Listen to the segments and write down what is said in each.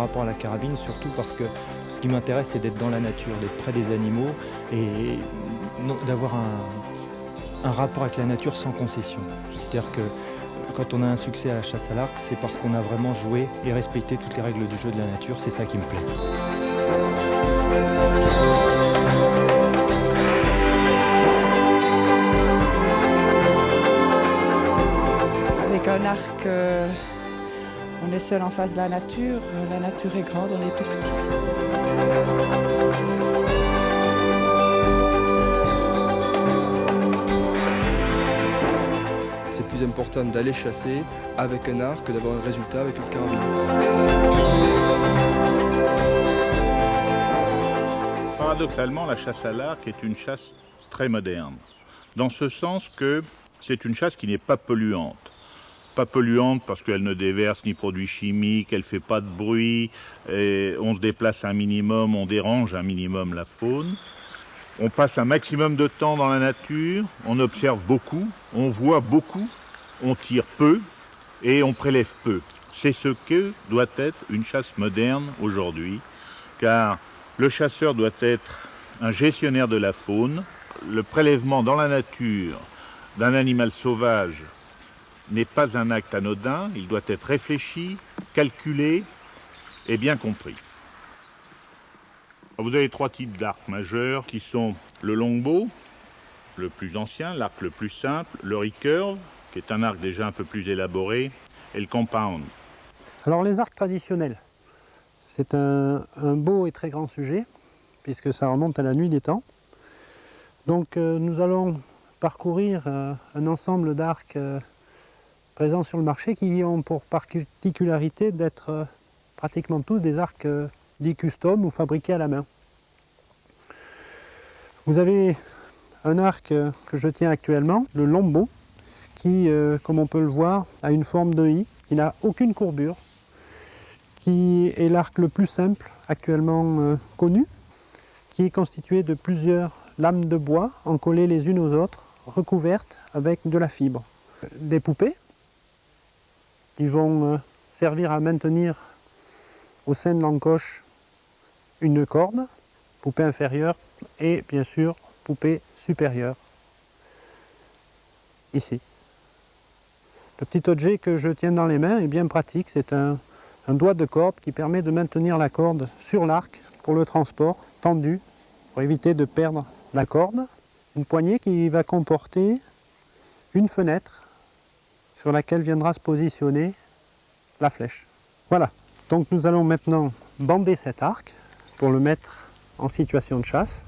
par rapport à la carabine, surtout parce que ce qui m'intéresse, c'est d'être dans la nature, d'être près des animaux et d'avoir un rapport avec la nature sans concession. C'est-à-dire que quand on a un succès à la chasse à l'arc, c'est parce qu'on a vraiment joué et respecté toutes les règles du jeu de la nature, c'est ça qui me plaît. Avec un arc, on est seul en face de la nature est grande, on est tout petit. C'est plus important d'aller chasser avec un arc que d'avoir un résultat avec une carabine. Paradoxalement, la chasse à l'arc est une chasse très moderne, dans ce sens que c'est une chasse qui n'est pas polluante. Pas polluante parce qu'elle ne déverse ni produits chimiques, elle ne fait pas de bruit, et on se déplace un minimum, on dérange un minimum la faune. On passe un maximum de temps dans la nature, on observe beaucoup, on voit beaucoup, on tire peu et on prélève peu. C'est ce que doit être une chasse moderne aujourd'hui, car le chasseur doit être un gestionnaire de la faune. Le prélèvement dans la nature d'un animal sauvage n'est pas un acte anodin, il doit être réfléchi, calculé et bien compris. Vous avez trois types d'arcs majeurs qui sont le longbow, le plus ancien, l'arc le plus simple, le recurve, qui est un arc déjà un peu plus élaboré, et le compound. Alors les arcs traditionnels, c'est un beau et très grand sujet, puisque ça remonte à la nuit des temps. Donc nous allons parcourir un ensemble d'arcs présents sur le marché qui ont pour particularité d'être pratiquement tous des arcs dits custom ou fabriqués à la main. Vous avez un arc que je tiens actuellement, le longbow, qui, comme on peut le voir, a une forme de I. Il n'a aucune courbure, qui est l'arc le plus simple actuellement connu, qui est constitué de plusieurs lames de bois encollées les unes aux autres, recouvertes avec de la fibre. Des poupées qui vont servir à maintenir au sein de l'encoche une corde, poupée inférieure et bien sûr poupée supérieure, ici. Le petit objet que je tiens dans les mains est bien pratique, c'est un doigt de corde qui permet de maintenir la corde sur l'arc pour le transport tendu, pour éviter de perdre la corde. Une poignée qui va comporter une fenêtre sur laquelle viendra se positionner la flèche. Voilà, donc nous allons maintenant bander cet arc pour le mettre en situation de chasse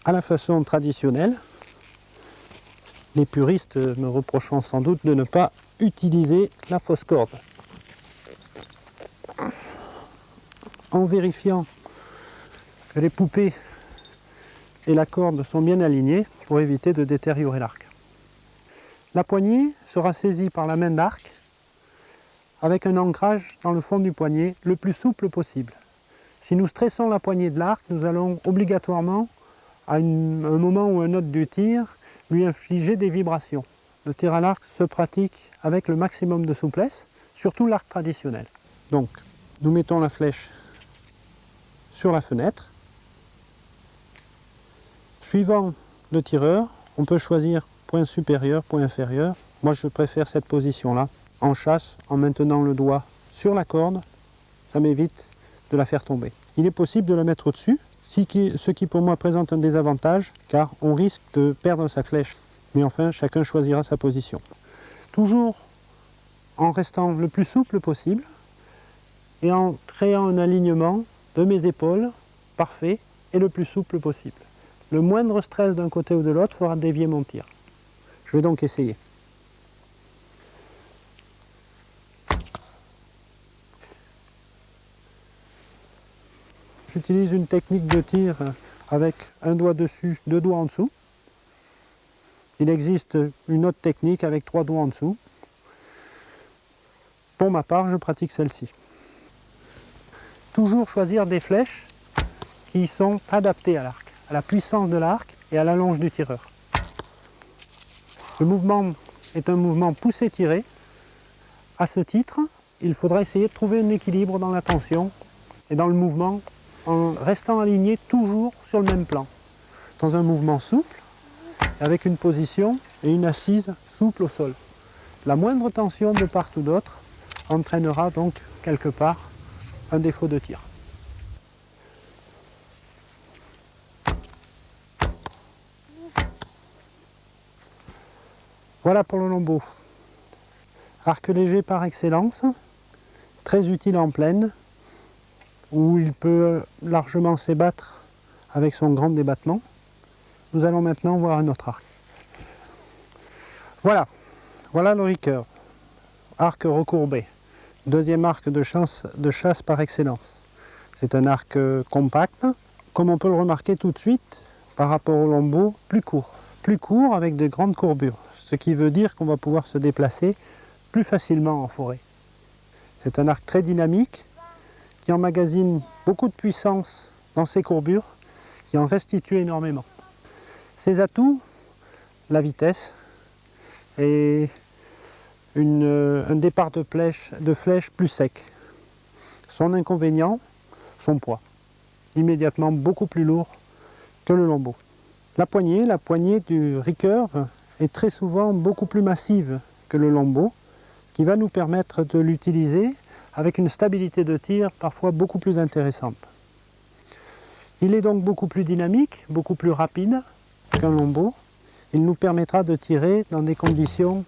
à la façon traditionnelle. Les puristes me reprocheront sans doute de ne pas utiliser la fausse corde. En vérifiant que les poupées et la corde sont bien alignées pour éviter de détériorer l'arc. La poignée sera saisie par la main d'arc avec un ancrage dans le fond du poignet le plus souple possible. Si nous stressons la poignée de l'arc, nous allons obligatoirement, à un moment ou un autre du tir, lui infliger des vibrations. Le tir à l'arc se pratique avec le maximum de souplesse, surtout l'arc traditionnel. Donc, nous mettons la flèche sur la fenêtre. Suivant le tireur, on peut choisir point supérieur, point inférieur. Moi, je préfère cette position-là. En chasse, en maintenant le doigt sur la corde, ça m'évite de la faire tomber. Il est possible de la mettre au-dessus, ce qui pour moi présente un désavantage, car on risque de perdre sa flèche. Mais enfin, chacun choisira sa position. Toujours en restant le plus souple possible et en créant un alignement de mes épaules parfait et le plus souple possible. Le moindre stress d'un côté ou de l'autre fera dévier mon tir. Je vais donc essayer. J'utilise une technique de tir avec un doigt dessus, deux doigts en dessous. Il existe une autre technique avec trois doigts en dessous. Pour ma part, je pratique celle-ci. Toujours choisir des flèches qui sont adaptées à l'arc, à la puissance de l'arc et à la longe du tireur. Le mouvement est un mouvement poussé-tiré. À ce titre, il faudra essayer de trouver un équilibre dans la tension et dans le mouvement en restant aligné toujours sur le même plan. Dans un mouvement souple, avec une position et une assise souple au sol. La moindre tension de part ou d'autre entraînera donc quelque part un défaut de tir. Voilà pour le longbow. Arc léger par excellence, très utile en plaine, où il peut largement s'ébattre avec son grand débattement. Nous allons maintenant voir un autre arc. Voilà le recurve, arc recourbé, deuxième arc de chasse par excellence. C'est un arc compact, comme on peut le remarquer tout de suite par rapport au longbow, plus court avec de grandes courbures, ce qui veut dire qu'on va pouvoir se déplacer plus facilement en forêt. C'est un arc très dynamique qui emmagasine beaucoup de puissance dans ses courbures, qui en restitue énormément. Ses atouts, la vitesse et un départ de flèche plus sec. Son inconvénient, son poids, immédiatement beaucoup plus lourd que le longbow. La poignée du recurve est très souvent beaucoup plus massive que le longbow, ce qui va nous permettre de l'utiliser avec une stabilité de tir parfois beaucoup plus intéressante. Il est donc beaucoup plus dynamique, beaucoup plus rapide qu'un longbow. Il nous permettra de tirer dans des conditions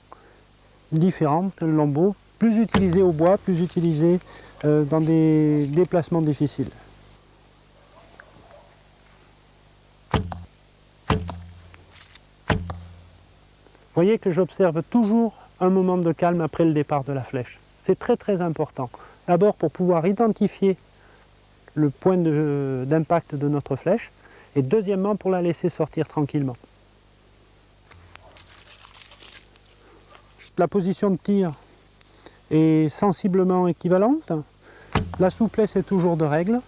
différentes que le longbow, plus utilisé au bois, plus utilisé dans des déplacements difficiles. Vous voyez que j'observe toujours un moment de calme après le départ de la flèche. C'est très important. D'abord pour pouvoir identifier le point d'impact de notre flèche et deuxièmement pour la laisser sortir tranquillement. La position de tir est sensiblement équivalente. La souplesse est toujours de règle.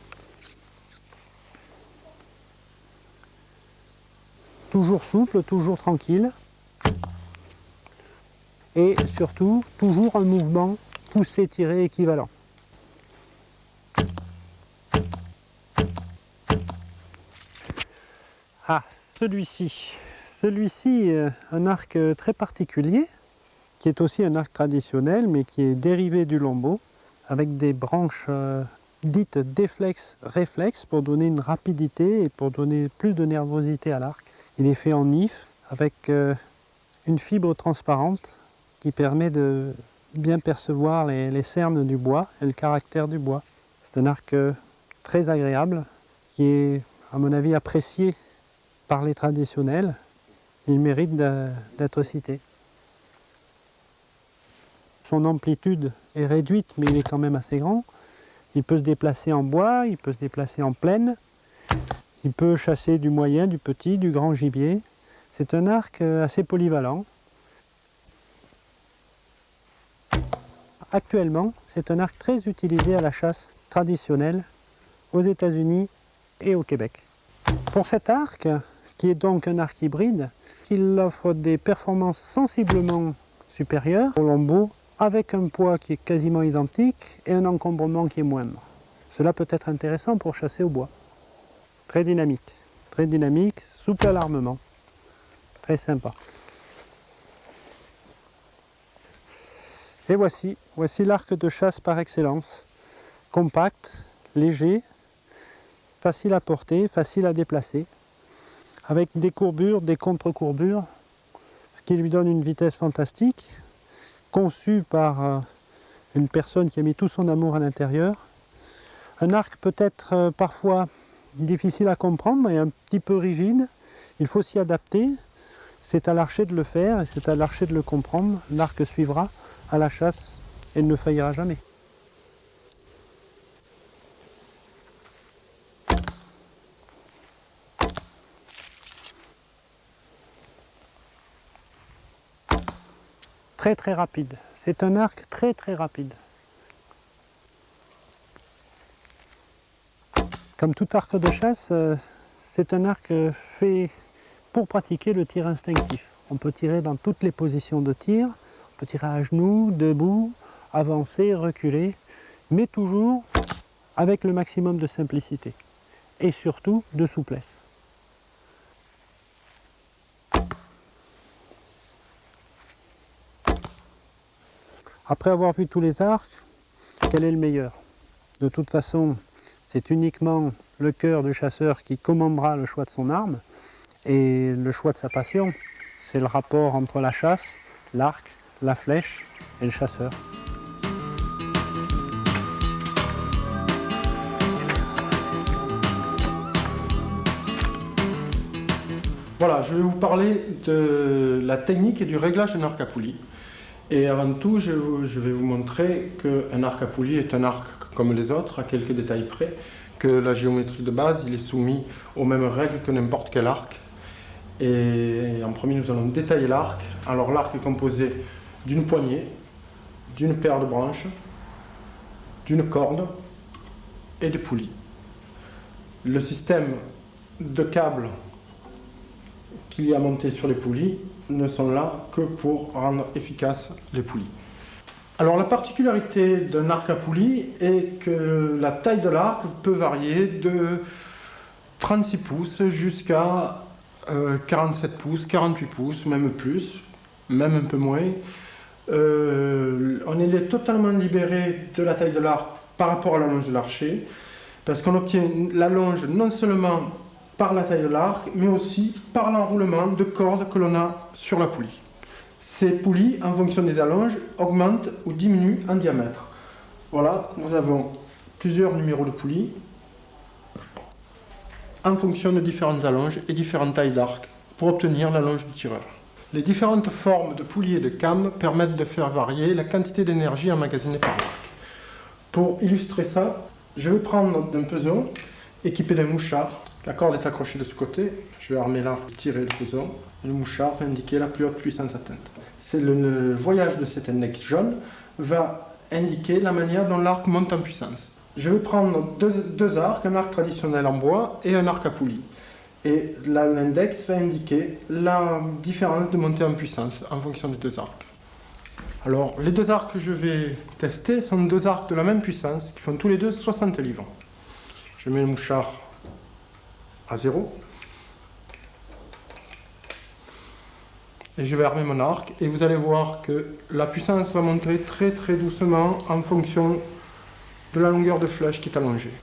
Toujours souple, toujours tranquille. Et surtout, toujours un mouvement poussé-tiré équivalent. Ah, celui-ci, un arc très particulier, qui est aussi un arc traditionnel, mais qui est dérivé du longbow, avec des branches dites déflex-réflexe pour donner une rapidité et pour donner plus de nervosité à l'arc. Il est fait en if, avec une fibre transparente qui permet de bien percevoir les cernes du bois et le caractère du bois. C'est un arc très agréable, qui est, à mon avis, apprécié par les traditionnels. Il mérite d'être cité. Son amplitude est réduite, mais il est quand même assez grand. Il peut se déplacer en bois, il peut se déplacer en plaine. Il peut chasser du moyen, du petit, du grand gibier. C'est un arc assez polyvalent. Actuellement, c'est un arc très utilisé à la chasse traditionnelle aux États-Unis et au Québec. Pour cet arc, qui est donc un arc hybride, il offre des performances sensiblement supérieures au longbow, avec un poids qui est quasiment identique et un encombrement qui est moindre. Cela peut être intéressant pour chasser au bois. Très dynamique, souple à l'armement, très sympa. Et voici l'arc de chasse par excellence. Compact, léger, facile à porter, facile à déplacer, avec des courbures, des contre-courbures, ce qui lui donne une vitesse fantastique, conçu par une personne qui a mis tout son amour à l'intérieur. Un arc peut-être parfois difficile à comprendre et un petit peu rigide. Il faut s'y adapter. C'est à l'archer de le faire et c'est à l'archer de le comprendre. L'arc suivra à la chasse et ne faillira jamais. Très rapide. C'est un arc très rapide. Comme tout arc de chasse, c'est un arc fait pour pratiquer le tir instinctif. On peut tirer dans toutes les positions de tir. On peut tirer à genoux, debout, avancer, reculer, mais toujours avec le maximum de simplicité et surtout de souplesse. Après avoir vu tous les arcs, quel est le meilleur? De toute façon, c'est uniquement le cœur du chasseur qui commandera le choix de son arme et le choix de sa passion. C'est le rapport entre la chasse, l'arc, la flèche et le chasseur. Voilà, je vais vous parler de la technique et du réglage d'un arc à poulie. Et avant tout, je vais vous montrer qu'un arc à poulie est un arc comme les autres, à quelques détails près, que la géométrie de base, il est soumis aux mêmes règles que n'importe quel arc. Et en premier, nous allons détailler l'arc. Alors l'arc est composé d'une poignée, d'une paire de branches, d'une corde et de poulies. Le système de câbles qu'il y a monté sur les poulies ne sont là que pour rendre efficaces les poulies. Alors la particularité d'un arc à poulie est que la taille de l'arc peut varier de 36 pouces jusqu'à 47 pouces, 48 pouces, même plus, même un peu moins. On est totalement libéré de la taille de l'arc par rapport à la longe de l'archer, parce qu'on obtient la longe non seulement par la taille de l'arc, mais aussi par l'enroulement de cordes que l'on a sur la poulie. Ces poulies, en fonction des allonges, augmentent ou diminuent en diamètre. Voilà, nous avons plusieurs numéros de poulies en fonction de différentes allonges et différentes tailles d'arc pour obtenir la longe du tireur. Les différentes formes de poulies et de cames permettent de faire varier la quantité d'énergie emmagasinée par l'arc. Pour illustrer ça, je vais prendre un peson équipé d'un mouchard. La corde est accrochée de ce côté, je vais armer l'arc et tirer le peson. Le mouchard va indiquer la plus haute puissance atteinte. C'est le voyage de cet index jaune va indiquer la manière dont l'arc monte en puissance. Je vais prendre deux arcs, un arc traditionnel en bois et un arc à poulie. Et l'index va indiquer la différence de montée en puissance en fonction des deux arcs. Alors, les deux arcs que je vais tester sont deux arcs de la même puissance qui font tous les deux 60 livres. Je mets le mouchard à 0. Et je vais armer mon arc et vous allez voir que la puissance va monter très très doucement en fonction de la longueur de flèche qui est allongée.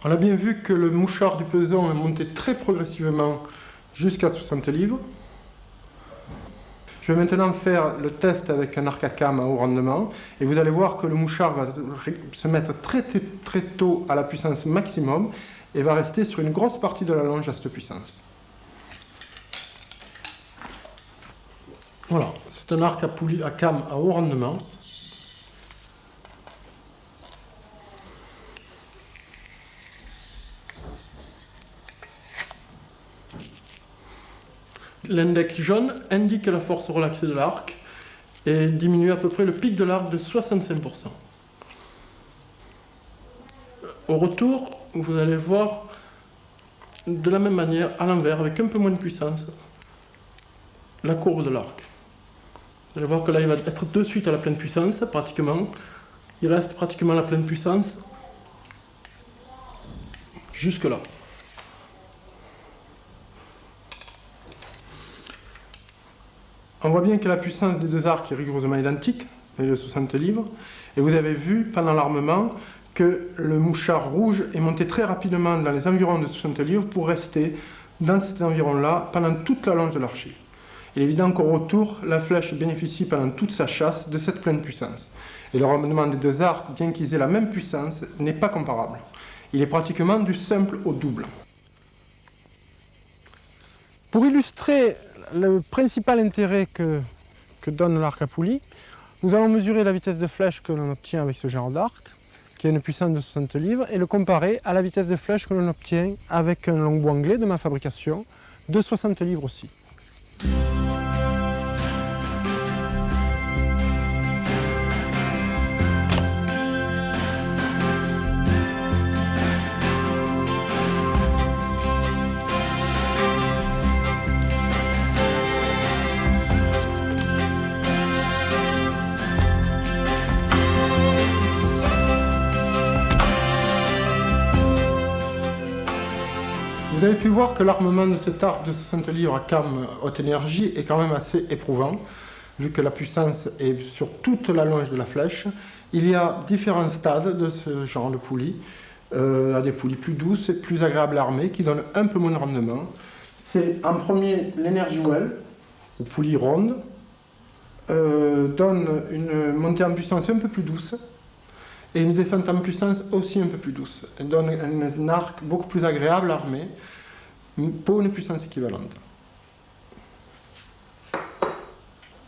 On a bien vu que le mouchard du peson est monté très progressivement jusqu'à 60 livres. Je vais maintenant faire le test avec un arc à came à haut rendement et vous allez voir que le mouchard va se mettre très tôt à la puissance maximum et va rester sur une grosse partie de la longe à cette puissance. Voilà, c'est un arc à came à haut rendement. L'index jaune indique la force relaxée de l'arc et diminue à peu près le pic de l'arc de 65%. Au retour, vous allez voir de la même manière, à l'envers, avec un peu moins de puissance, la courbe de l'arc. Vous allez voir que là, il va être de suite à la pleine puissance, pratiquement. Il reste pratiquement à la pleine puissance jusque là. On voit bien que la puissance des deux arcs est rigoureusement identique, et de 60 livres. Et vous avez vu pendant l'armement que le mouchard rouge est monté très rapidement dans les environs de 60 livres pour rester dans cet environ-là pendant toute la longe de l'archer. Il est évident qu'au retour, la flèche bénéficie pendant toute sa chasse de cette pleine puissance. Et le rendement des deux arcs, bien qu'ils aient la même puissance, n'est pas comparable. Il est pratiquement du simple au double. Pour illustrer le principal intérêt que donne l'arc à poulie, nous allons mesurer la vitesse de flèche que l'on obtient avec ce genre d'arc, qui a une puissance de 60 livres, et le comparer à la vitesse de flèche que l'on obtient avec un longbow anglais de ma fabrication, de 60 livres aussi. Vous avez pu voir que l'armement de cet arc de 60 livres à cam haute énergie est quand même assez éprouvant, vu que la puissance est sur toute la longe de la flèche. Il y a différents stades de ce genre de poulie. Il y a des poulies plus douces et plus agréables à armer, qui donnent un peu moins de rendement. C'est en premier l'Energy Well, ou poulie ronde, donne une montée en puissance un peu plus douce, et une descente en puissance aussi un peu plus douce. Elle donne un arc beaucoup plus agréable à armer pour une puissance équivalente.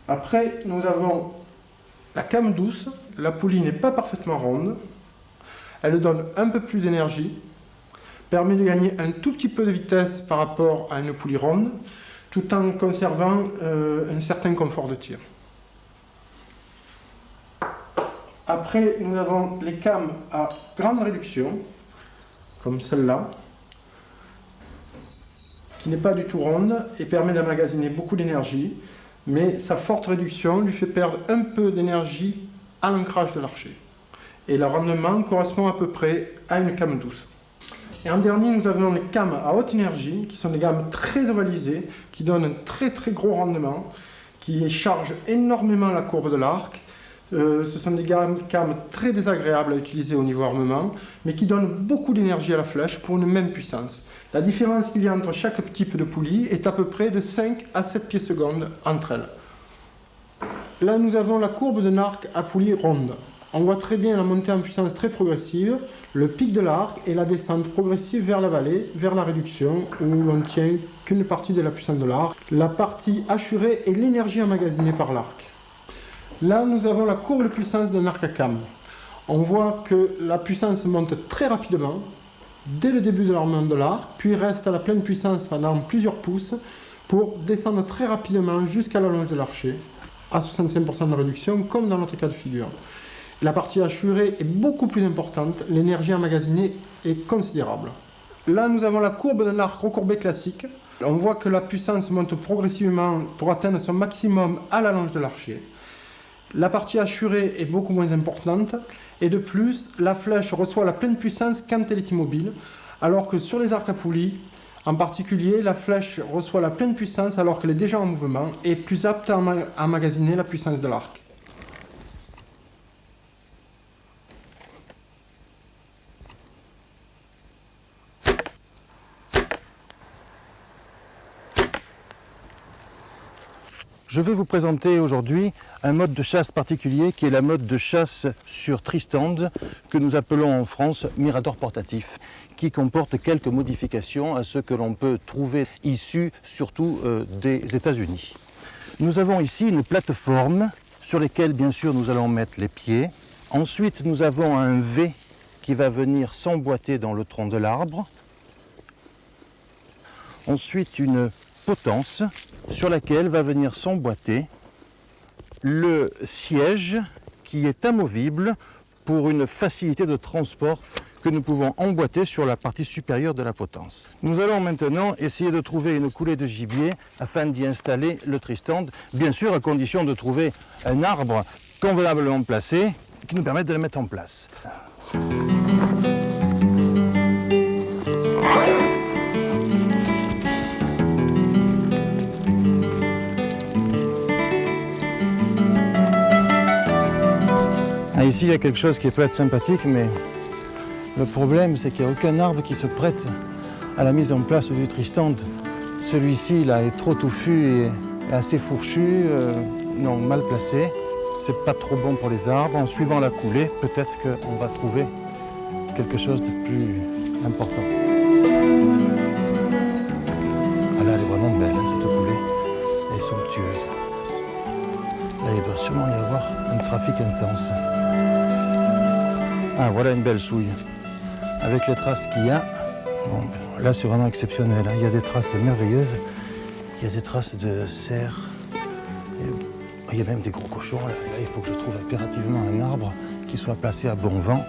Après, nous avons la came douce. La poulie n'est pas parfaitement ronde. Elle donne un peu plus d'énergie, permet de gagner un tout petit peu de vitesse par rapport à une poulie ronde, tout en conservant un certain confort de tir. Après, nous avons les cames à grande réduction, comme celle-là, qui n'est pas du tout ronde et permet d'emmagasiner beaucoup d'énergie, mais sa forte réduction lui fait perdre un peu d'énergie à l'ancrage de l'archer. Et le rendement correspond à peu près à une came douce. Et en dernier, nous avons les cames à haute énergie, qui sont des gammes très ovalisées, qui donnent un très gros rendement, qui chargent énormément la courbe de l'arc. Ce sont des cames très désagréables à utiliser au niveau armement, mais qui donnent beaucoup d'énergie à la flèche pour une même puissance. La différence qu'il y a entre chaque type de poulie est à peu près de 5 à 7 pieds secondes entre elles. Là, nous avons la courbe d'un arc à poulie ronde. On voit très bien la montée en puissance très progressive, le pic de l'arc et la descente progressive vers la vallée, vers la réduction, où l'on tient qu'une partie de la puissance de l'arc, la partie assurée et l'énergie emmagasinée par l'arc. Là, nous avons la courbe de puissance d'un arc à cam. On voit que la puissance monte très rapidement, dès le début de l'armement de l'arc, puis reste à la pleine puissance pendant plusieurs pouces, pour descendre très rapidement jusqu'à la longe de l'archer, à 65% de réduction, comme dans notre cas de figure. La partie assurée est beaucoup plus importante, l'énergie emmagasinée est considérable. Là, nous avons la courbe d'un arc recourbé classique. On voit que la puissance monte progressivement pour atteindre son maximum à la longe de l'archer. La partie assurée est beaucoup moins importante, et de plus, la flèche reçoit la pleine puissance quand elle est immobile, alors que sur les arcs à poulie, en particulier, la flèche reçoit la pleine puissance alors qu'elle est déjà en mouvement et est plus apte à emmagasiner la puissance de l'arc. Je vais vous présenter aujourd'hui un mode de chasse particulier qui est la mode de chasse sur tristand que nous appelons en France mirador portatif, qui comporte quelques modifications à ce que l'on peut trouver issus surtout des États-Unis. Nous avons ici une plateforme sur laquelle bien sûr nous allons mettre les pieds. Ensuite nous avons un V qui va venir s'emboîter dans le tronc de l'arbre. Ensuite une potence sur laquelle va venir s'emboîter le siège qui est amovible pour une facilité de transport que nous pouvons emboîter sur la partie supérieure de la potence. Nous allons maintenant essayer de trouver une coulée de gibier afin d'y installer le tristand, bien sûr à condition de trouver un arbre convenablement placé qui nous permette de le mettre en place. Ici, il y a quelque chose qui peut être sympathique, mais le problème, c'est qu'il n'y a aucun arbre qui se prête à la mise en place du tristand. Celui-ci, là, est trop touffu et assez fourchu, non, mal placé. C'est pas trop bon pour les arbres. En suivant la coulée, peut-être qu'on va trouver quelque chose de plus important. Ah là, elle est vraiment belle, hein, cette coulée. Elle est somptueuse. Là, il doit sûrement y avoir un trafic intense. Ah, voilà une belle souille. Avec les traces qu'il y a, bon, là c'est vraiment exceptionnel. Hein. Il y a des traces merveilleuses. Il y a des traces de cerf. Il y a même des gros cochons. Là, il faut que je trouve impérativement un arbre qui soit placé à bon vent.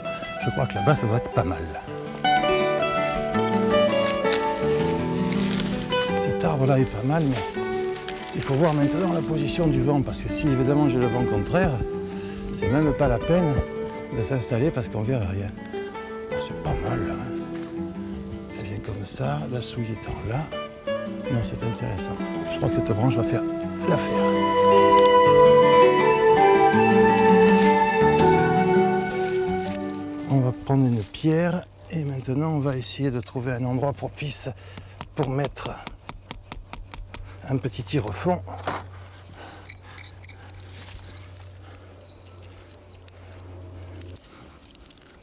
Je crois que là-bas, ça doit être pas mal. Cet arbre-là est pas mal, mais il faut voir maintenant la position du vent. Parce que si évidemment j'ai le vent contraire, c'est même pas la peine de s'installer parce qu'on verra rien. Oh, c'est pas mal là. Ça vient comme ça, la souille étant là. Non, c'est intéressant. Je crois que cette branche va faire l'affaire. On va prendre une pierre et maintenant on va essayer de trouver un endroit propice pour mettre un petit tir au fond.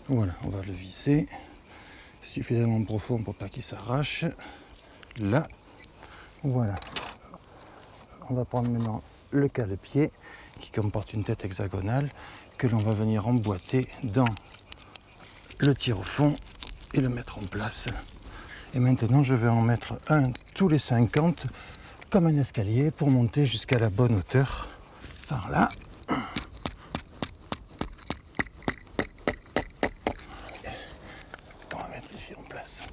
Voilà, on va le visser suffisamment profond pour pas qu'il s'arrache. Là, voilà. On va prendre maintenant le cale-pied qui comporte une tête hexagonale que l'on va venir emboîter dans le tir au fond et le mettre en place. Et maintenant, je vais en mettre un tous les 50 comme un escalier pour monter jusqu'à la bonne hauteur. Par là. On va mettre ici en place.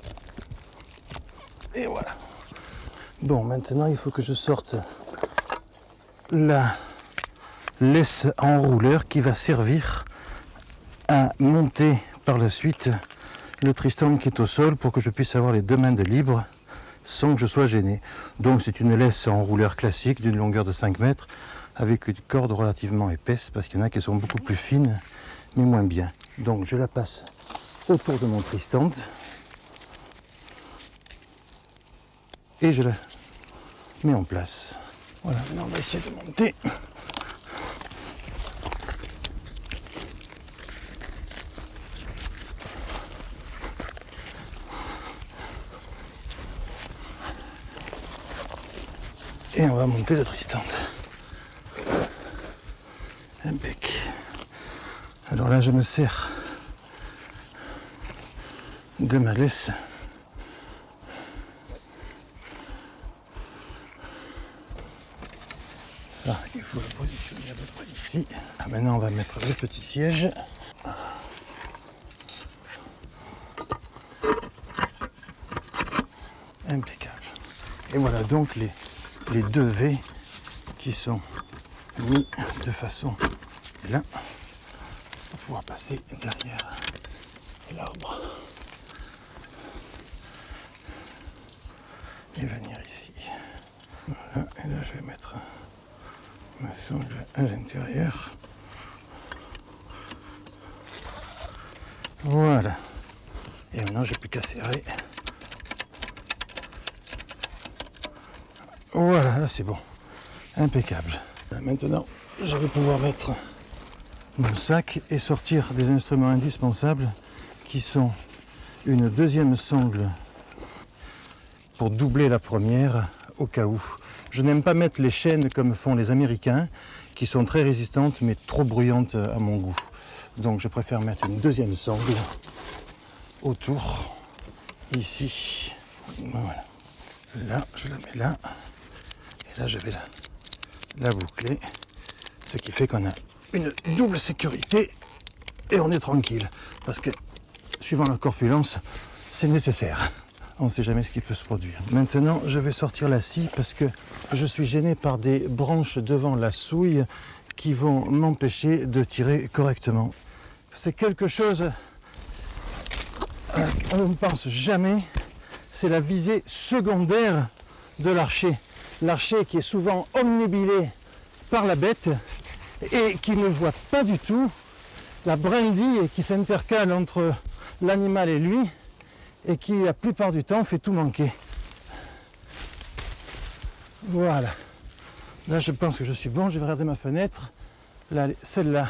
Et voilà. Bon, maintenant, il faut que je sorte la laisse enrouleur qui va servir à monter par la suite le Tristan qui est au sol pour que je puisse avoir les deux mains de libre sans que je sois gêné. Donc c'est une laisse enrouleur classique d'une longueur de 5 mètres avec une corde relativement épaisse parce qu'il y en a qui sont beaucoup plus fines mais moins bien. Donc je la passe autour de mon Tristan et je la mets en place. Voilà, maintenant on va essayer de monter. Et on va monter le Tristan. Impec. Alors là, je me sers de ma laisse. Ça, il faut le positionner à peu près ici. Maintenant, on va mettre le petit siège. Impeccable. Et voilà donc les deux V qui sont mis de façon là pour pouvoir passer derrière l'arbre et venir ici. Voilà, et là je vais mettre ma sangle à l'intérieur. Voilà. Et maintenant j'ai plus qu'à serrer. Voilà, là c'est bon. Impeccable. Maintenant, je vais pouvoir mettre mon sac et sortir des instruments indispensables qui sont une deuxième sangle pour doubler la première au cas où. Je n'aime pas mettre les chaînes comme font les Américains qui sont très résistantes mais trop bruyantes à mon goût. Donc je préfère mettre une deuxième sangle autour, ici. Voilà. Là, je la mets là. Et là, je vais la boucler, ce qui fait qu'on a une double sécurité et on est tranquille. Parce que, suivant la corpulence, c'est nécessaire. On ne sait jamais ce qui peut se produire. Maintenant, je vais sortir la scie parce que je suis gêné par des branches devant la souille qui vont m'empêcher de tirer correctement. C'est quelque chose on ne pense jamais, c'est la visée secondaire de l'archer. L'archer qui est souvent omnubilé par la bête et qui ne voit pas du tout la brindille qui s'intercale entre l'animal et lui et qui la plupart du temps fait tout manquer. Voilà. Là je pense que je suis bon, je vais regarder ma fenêtre. Là, celle-là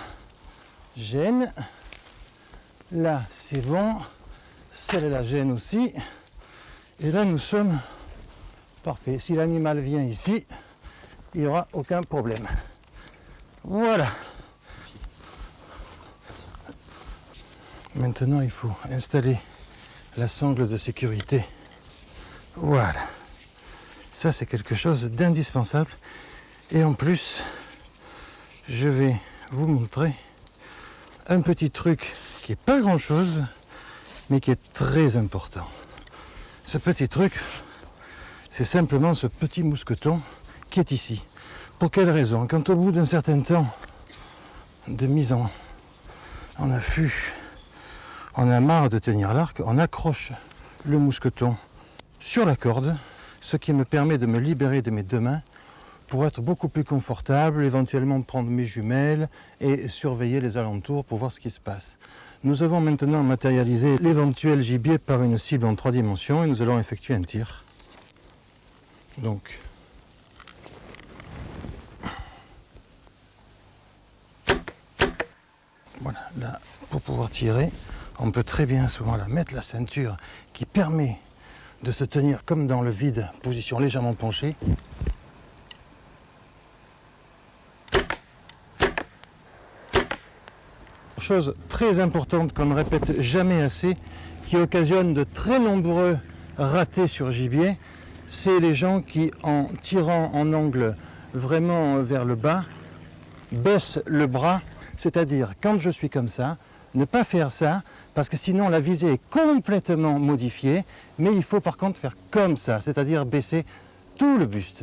gêne. Là c'est bon. Celle-là gêne aussi. Et là nous sommes parfait. Si l'animal vient ici, il n'y aura aucun problème. Voilà. Maintenant, il faut installer la sangle de sécurité. Voilà. Ça, c'est quelque chose d'indispensable. Et en plus, je vais vous montrer un petit truc qui n'est pas grand-chose, mais qui est très important. Ce petit truc, c'est simplement ce petit mousqueton qui est ici. Pour quelle raison? Quand au bout d'un certain temps de mise en affût, on a marre de tenir l'arc, on accroche le mousqueton sur la corde, ce qui me permet de me libérer de mes deux mains pour être beaucoup plus confortable, éventuellement prendre mes jumelles et surveiller les alentours pour voir ce qui se passe. Nous avons maintenant matérialisé l'éventuel gibier par une cible en 3 dimensions et nous allons effectuer un tir. Donc, voilà, là, pour pouvoir tirer, on peut très bien souvent mettre la ceinture qui permet de se tenir comme dans le vide, position légèrement penchée. Chose très importante qu'on ne répète jamais assez, qui occasionne de très nombreux ratés sur gibier, c'est les gens qui, en tirant en angle vraiment vers le bas, baissent le bras, c'est-à-dire quand je suis comme ça, ne pas faire ça, parce que sinon la visée est complètement modifiée, mais il faut par contre faire comme ça, c'est-à-dire baisser tout le buste.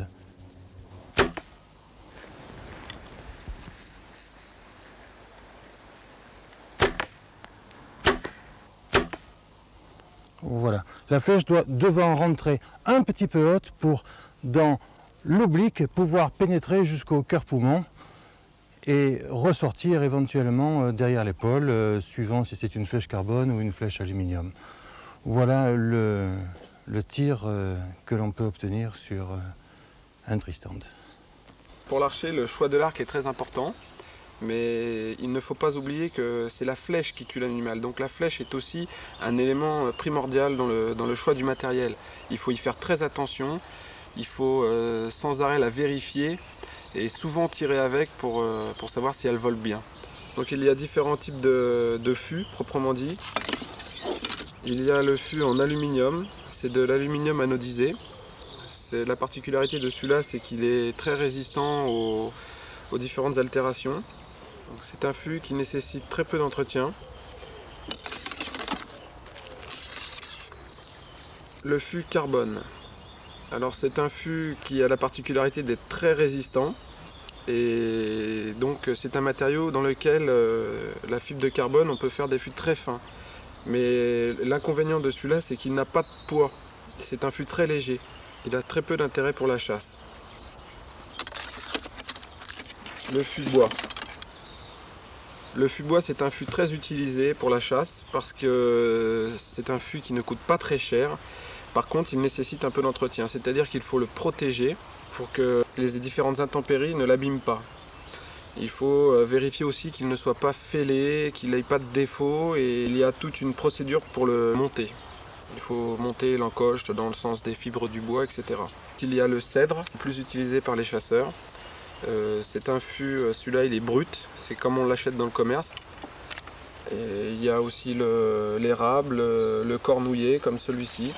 Voilà, la flèche doit devant rentrer un petit peu haute pour, dans l'oblique, pouvoir pénétrer jusqu'au cœur-poumon et ressortir éventuellement derrière l'épaule, suivant si c'est une flèche carbone ou une flèche aluminium. Voilà le tir que l'on peut obtenir sur un tristand. Pour l'archer, le choix de l'arc est très important. Mais il ne faut pas oublier que c'est la flèche qui tue l'animal. Donc la flèche est aussi un élément primordial dans le choix du matériel. Il faut y faire très attention, il faut sans arrêt la vérifier et souvent tirer avec pour savoir si elle vole bien. Donc il y a différents types de fûts, proprement dit. Il y a le fût en aluminium, c'est de l'aluminium anodisé. La particularité de celui-là, c'est qu'il est très résistant aux différentes altérations. C'est un fût qui nécessite très peu d'entretien. Le fût carbone. Alors c'est un fût qui a la particularité d'être très résistant. Et donc c'est un matériau dans lequel la fibre de carbone, on peut faire des fûts très fins. Mais l'inconvénient de celui-là, c'est qu'il n'a pas de poids. C'est un fût très léger. Il a très peu d'intérêt pour la chasse. Le fût bois. Le fût bois, c'est un fût très utilisé pour la chasse parce que c'est un fût qui ne coûte pas très cher. Par contre, il nécessite un peu d'entretien, c'est-à-dire qu'il faut le protéger pour que les différentes intempéries ne l'abîment pas. Il faut vérifier aussi qu'il ne soit pas fêlé, qu'il n'ait pas de défaut, et il y a toute une procédure pour le monter. Il faut monter l'encoche dans le sens des fibres du bois, etc. Il y a le cèdre, plus utilisé par les chasseurs. C'est un fût, celui-là il est brut, c'est comme on l'achète dans le commerce. Et il y a aussi l'érable, le cornouiller comme celui-ci.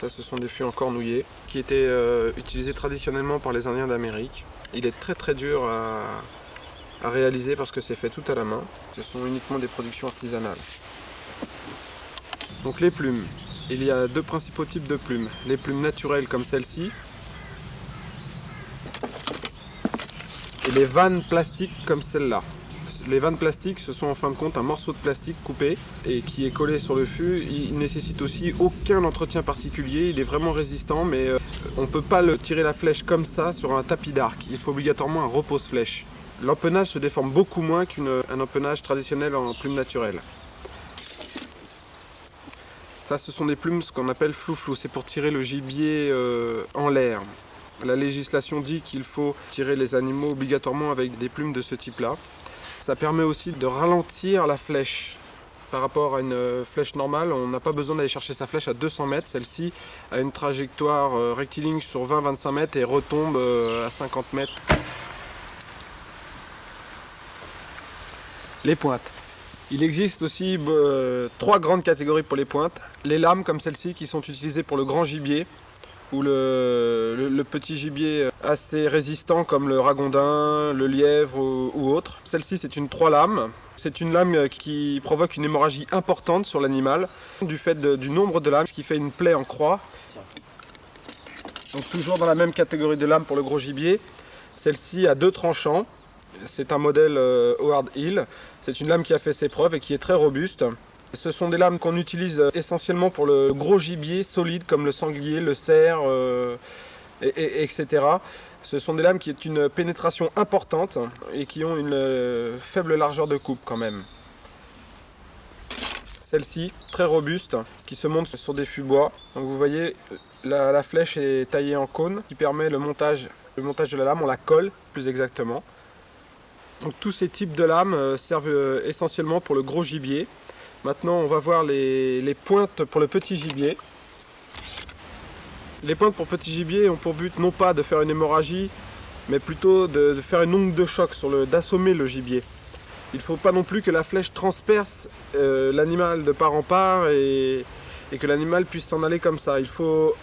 Ça, ce sont des fûts en cornouiller qui étaient utilisés traditionnellement par les Indiens d'Amérique. Il est très très dur à réaliser parce que c'est fait tout à la main. Ce sont uniquement des productions artisanales. Donc les plumes. Il y a deux principaux types de plumes. Les plumes naturelles comme celle-ci. Et les vannes plastiques comme celle-là. Les vannes plastiques, ce sont en fin de compte un morceau de plastique coupé et qui est collé sur le fût. Il ne nécessite aussi aucun entretien particulier. Il est vraiment résistant, mais on ne peut pas tirer la flèche comme ça sur un tapis d'arc. Il faut obligatoirement un repose-flèche. L'empennage se déforme beaucoup moins qu'un empennage traditionnel en plumes naturelles. Ça, ce sont des plumes, ce qu'on appelle flou-flou. C'est pour tirer le gibier en l'air. La législation dit qu'il faut tirer les animaux obligatoirement avec des plumes de ce type-là. Ça permet aussi de ralentir la flèche. Par rapport à une flèche normale, on n'a pas besoin d'aller chercher sa flèche à 200 mètres. Celle-ci a une trajectoire rectiligne sur 20-25 mètres et retombe à 50 mètres. Les pointes. Il existe aussi 3 grandes catégories pour les pointes. Les lames comme celle-ci qui sont utilisées pour le grand gibier ou le petit gibier assez résistant comme le ragondin, le lièvre ou autre. Celle-ci, c'est une 3 lames. C'est une lame qui provoque une hémorragie importante sur l'animal du fait du nombre de lames, ce qui fait une plaie en croix. Donc toujours dans la même catégorie de lames pour le gros gibier. Celle-ci a 2 tranchants. C'est un modèle Howard Hill. C'est une lame qui a fait ses preuves et qui est très robuste. Ce sont des lames qu'on utilise essentiellement pour le gros gibier solide comme le sanglier, le cerf, etc. Ce sont des lames qui ont une pénétration importante et qui ont une faible largeur de coupe quand même. Celle-ci, très robuste, qui se monte sur des fûts bois. Donc vous voyez, la flèche est taillée en cône, qui permet le montage de la lame, on la colle plus exactement. Donc tous ces types de lames servent essentiellement pour le gros gibier. Maintenant on va voir les pointes pour le petit gibier. Les pointes pour petit gibier ont pour but non pas de faire une hémorragie, mais plutôt de faire une onde de choc, d'assommer le gibier. Il ne faut pas non plus que la flèche transperce l'animal de part en part et que l'animal puisse s'en aller comme ça. Il faut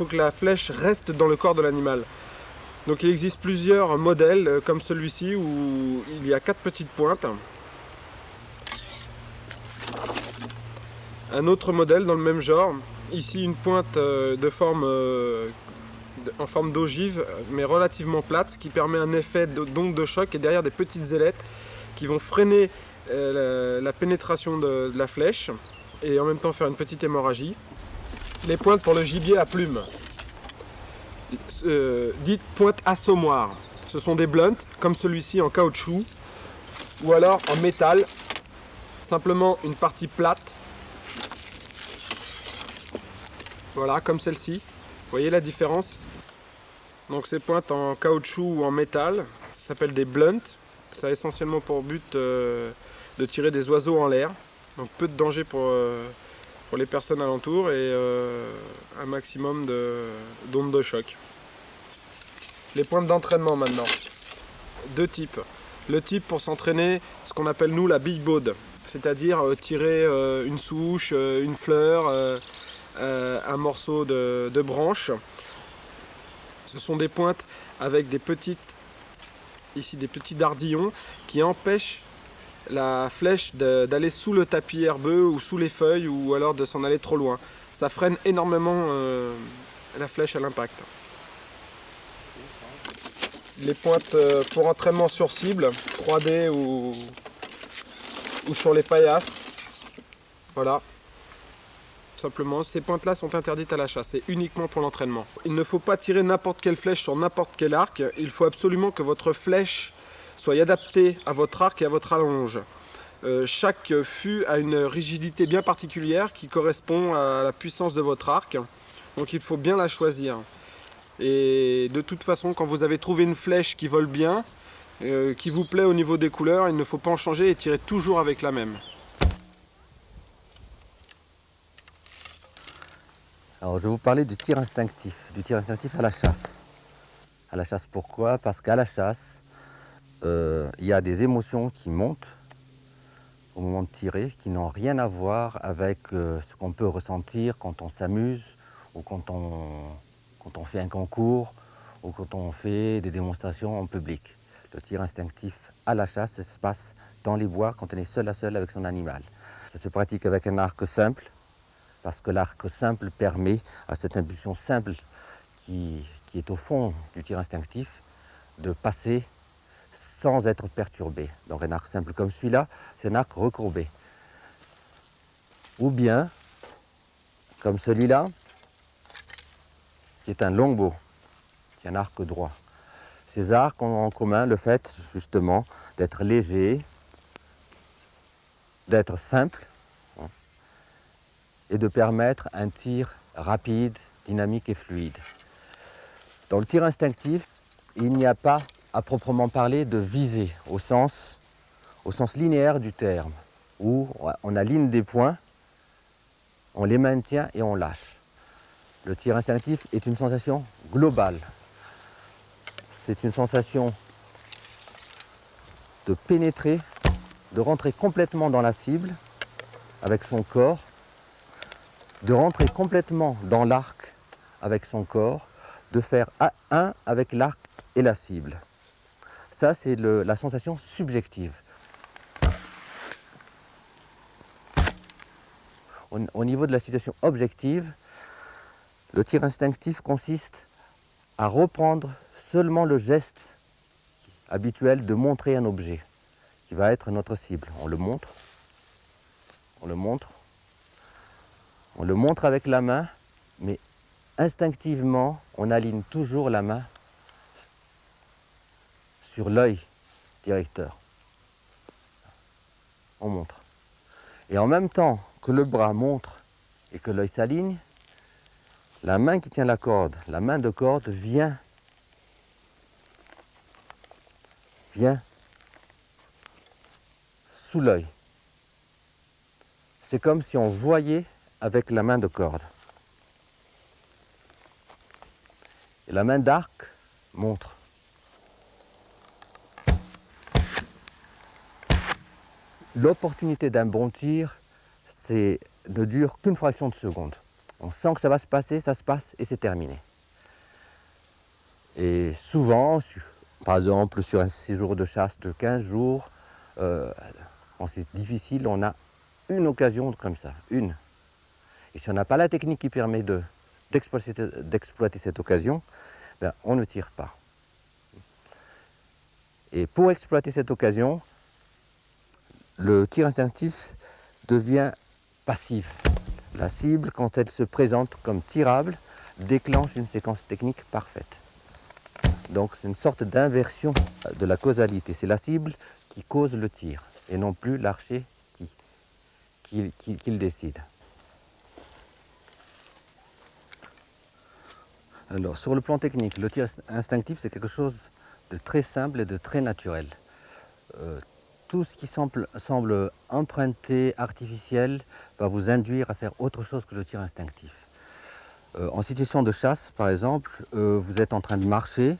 que la flèche reste dans le corps de l'animal. Donc il existe plusieurs modèles comme celui-ci où il y a 4 petites pointes. Un autre modèle dans le même genre. Ici une pointe en forme d'ogive mais relativement plate, ce qui permet un effet d'onde de choc et derrière des petites ailettes qui vont freiner la pénétration de la flèche et en même temps faire une petite hémorragie. Les pointes pour le gibier à plumes, dites pointes assommoirs. Ce sont des blunts comme celui-ci en caoutchouc ou alors en métal, simplement une partie plate. Voilà, comme celle-ci. Vous voyez la différence? Donc ces pointes en caoutchouc ou en métal, ça s'appelle des blunts. Ça a essentiellement pour but de tirer des oiseaux en l'air. Donc peu de danger pour les personnes alentours et un maximum d'ondes de choc. Les pointes d'entraînement maintenant. 2 types. Le type pour s'entraîner, ce qu'on appelle nous la bille baude. C'est-à-dire tirer une souche, une fleur, un morceau de branche. Ce sont des pointes avec des petits dardillons qui empêchent la flèche d'aller sous le tapis herbeux ou sous les feuilles ou alors de s'en aller trop loin. Ça freine énormément la flèche à l'impact. Les pointes pour entraînement sur cible, 3D ou sur les paillasses. Voilà. Simplement, ces pointes-là sont interdites à la chasse, c'est uniquement pour l'entraînement. Il ne faut pas tirer n'importe quelle flèche sur n'importe quel arc, il faut absolument que votre flèche soit adaptée à votre arc et à votre allonge. Chaque fût a une rigidité bien particulière qui correspond à la puissance de votre arc, donc il faut bien la choisir. Et de toute façon, quand vous avez trouvé une flèche qui vole bien, qui vous plaît au niveau des couleurs, il ne faut pas en changer et tirer toujours avec la même. Alors je vais vous parler du tir instinctif à la chasse. À la chasse pourquoi? Parce qu'à la chasse, il y a des émotions qui montent au moment de tirer, qui n'ont rien à voir avec ce qu'on peut ressentir quand on s'amuse ou quand on fait un concours ou quand on fait des démonstrations en public. Le tir instinctif à la chasse, ça se passe dans les bois quand on est seul à seul avec son animal. Ça se pratique avec un arc simple, parce que l'arc simple permet à cette impulsion simple qui est au fond du tir instinctif de passer sans être perturbé. Donc un arc simple comme celui-là, c'est un arc recourbé. Ou bien, comme celui-là, qui est un longbow, qui est un arc droit. Ces arcs ont en commun le fait justement d'être légers, d'être simples, et de permettre un tir rapide, dynamique et fluide. Dans le tir instinctif, il n'y a pas à proprement parler de visée au sens linéaire du terme, où on aligne des points, on les maintient et on lâche. Le tir instinctif est une sensation globale. C'est une sensation de pénétrer, de rentrer complètement dans la cible avec son corps, de rentrer complètement dans l'arc avec son corps, de faire un avec l'arc et la cible. Ça, c'est la sensation subjective. Au niveau de la situation objective, le tir instinctif consiste à reprendre seulement le geste habituel de montrer un objet qui va être notre cible. On le montre, On le montre avec la main, mais instinctivement, on aligne toujours la main sur l'œil directeur. On montre. Et en même temps que le bras montre et que l'œil s'aligne, la main qui tient la corde, la main de corde vient sous l'œil. C'est comme si on voyait avec la main de corde. Et la main d'arc montre. L'opportunité d'un bon tir, ne dure qu'une fraction de seconde. On sent que ça va se passer, ça se passe et c'est terminé. Et souvent, par exemple sur un séjour de chasse de 15 jours, quand c'est difficile, on a une occasion comme ça, une. Et si on n'a pas la technique qui permet d'exploiter cette occasion, ben, on ne tire pas. Et pour exploiter cette occasion, le tir instinctif devient passif. La cible, quand elle se présente comme tirable, déclenche une séquence technique parfaite. Donc c'est une sorte d'inversion de la causalité. C'est la cible qui cause le tir et non plus l'archer qui le décide. Alors, sur le plan technique, le tir instinctif, c'est quelque chose de très simple et de très naturel. Tout ce qui semble emprunté, artificiel, va vous induire à faire autre chose que le tir instinctif. En situation de chasse, par exemple, vous êtes en train de marcher